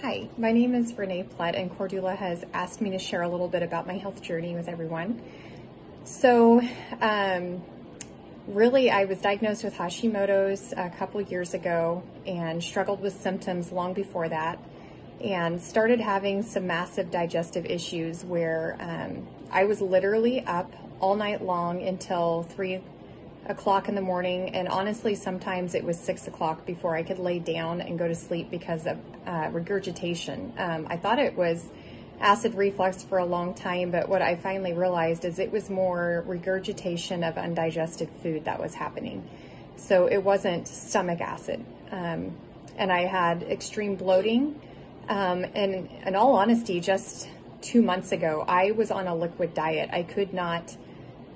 Hi, my name is Renae and Cordula has asked me to share a little bit about my health journey with everyone. So, really, I was diagnosed with Hashimoto's a couple years ago and struggled with symptoms long before that, and started having some massive digestive issues where I was literally up all night long until 3 o'clock in the morning, and honestly sometimes it was 6 o'clock before I could lay down and go to sleep because of regurgitation. I thought it was acid reflux for a long time, but what I finally realized is it was more regurgitation of undigested food that was happening. So it wasn't stomach acid. And I had extreme bloating. And in all honesty, just 2 months ago, I was on a liquid diet. I could not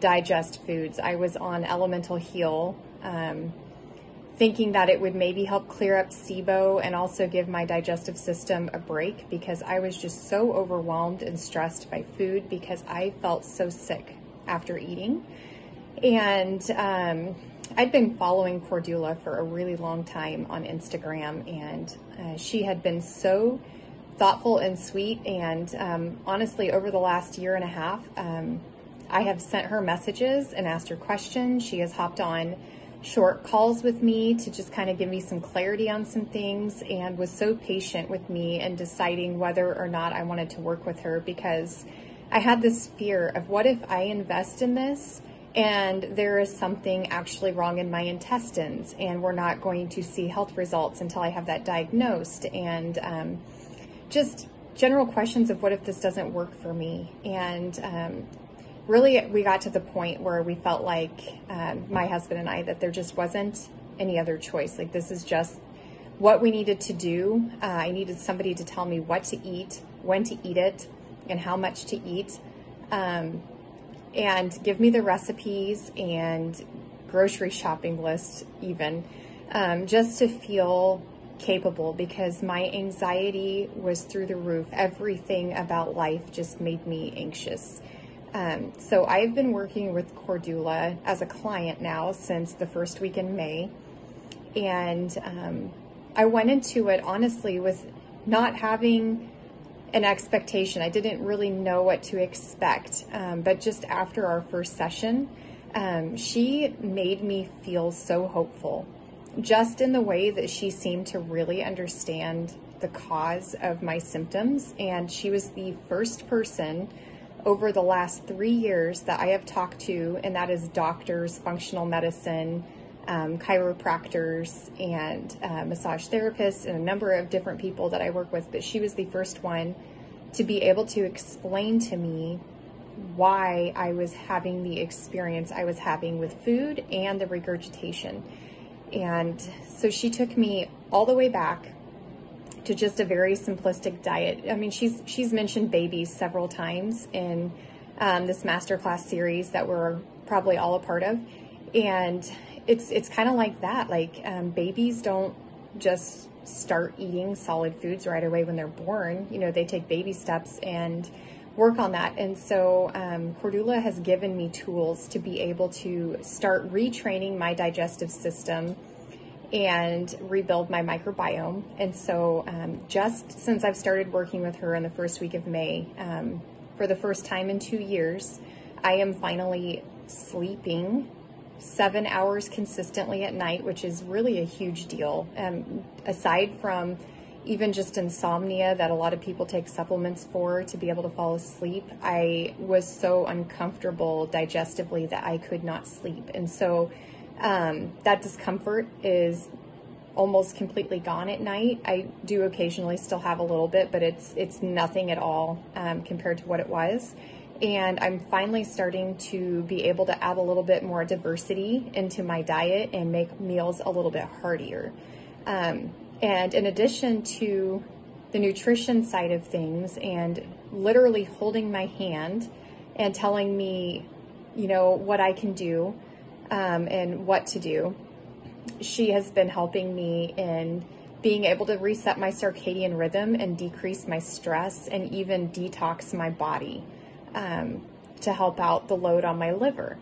digest foods. I was on Elemental Heal, thinking that it would maybe help clear up SIBO and also give my digestive system a break, because I was just so overwhelmed and stressed by food because I felt so sick after eating. And I'd been following Cordula for a really long time on Instagram, and she had been so thoughtful and sweet. And honestly, over the last year and a half, I have sent her messages and asked her questions. She has hopped on short calls with me to just kind of give me some clarity on some things, and was so patient with me in deciding whether or not I wanted to work with her, because I had this fear of, what if I invest in this and there is something actually wrong in my intestines and we're not going to see health results until I have that diagnosed, and just general questions of what if this doesn't work for me. And really, we got to the point where we felt like, my husband and I, that there just wasn't any other choice. Like, this is just what we needed to do. I needed somebody to tell me what to eat, when to eat it, and how much to eat, and give me the recipes and grocery shopping list even, just to feel capable, because my anxiety was through the roof. Everything about life just made me anxious. So I've been working with Cordula as a client now since the first week in May. And I went into it honestly with not having an expectation. I didn't really know what to expect. But just after our first session, she made me feel so hopeful, just in the way that she seemed to really understand the cause of my symptoms. And she was the first person over the last 3 years that I have talked to, and that is doctors, functional medicine, chiropractors, and massage therapists, and a number of different people that I work with. But she was the first one to be able to explain to me why I was having the experience I was having with food and the regurgitation. And so she took me all the way back to just a very simplistic diet. I mean, she's mentioned babies several times in this masterclass series that we're probably all a part of, and it's kind of like that. Like, babies don't just start eating solid foods right away when they're born. You know, they take baby steps and work on that. And so Cordula has given me tools to be able to start retraining my digestive system and rebuild my microbiome. And so just since I've started working with her in the first week of May, for the first time in 2 years, I am finally sleeping 7 hours consistently at night, which is really a huge deal. Aside from even just insomnia that a lot of people take supplements for to be able to fall asleep, I was so uncomfortable digestively that I could not sleep. And so that discomfort is almost completely gone at night. I do occasionally still have a little bit, but it's nothing at all compared to what it was. And I'm finally starting to be able to add a little bit more diversity into my diet and make meals a little bit heartier. And in addition to the nutrition side of things, and literally holding my hand and telling me, you know, what I can do, and what to do, she has been helping me in being able to reset my circadian rhythm and decrease my stress, and even detox my body to help out the load on my liver.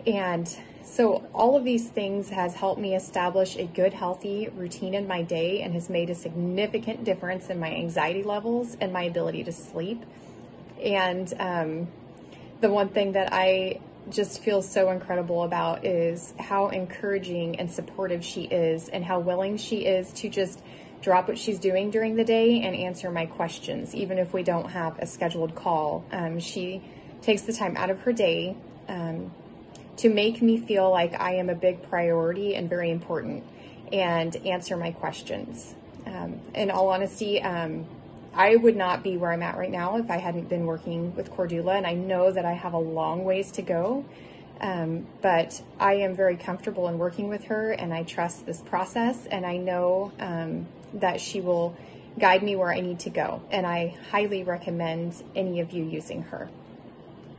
And So all of these things has helped me establish a good, healthy routine in my day and has made a significant difference in my anxiety levels and my ability to sleep. And the one thing that I just feel so incredible about is how encouraging and supportive she is, and how willing she is to just drop what she's doing during the day and answer my questions, even if we don't have a scheduled call. She takes the time out of her day to make me feel like I am a big priority and very important, and answer my questions. In all honesty, I would not be where I'm at right now if I hadn't been working with Cordula, and I know that I have a long ways to go, but I am very comfortable in working with her, and I trust this process, and I know that she will guide me where I need to go, and I highly recommend any of you using her.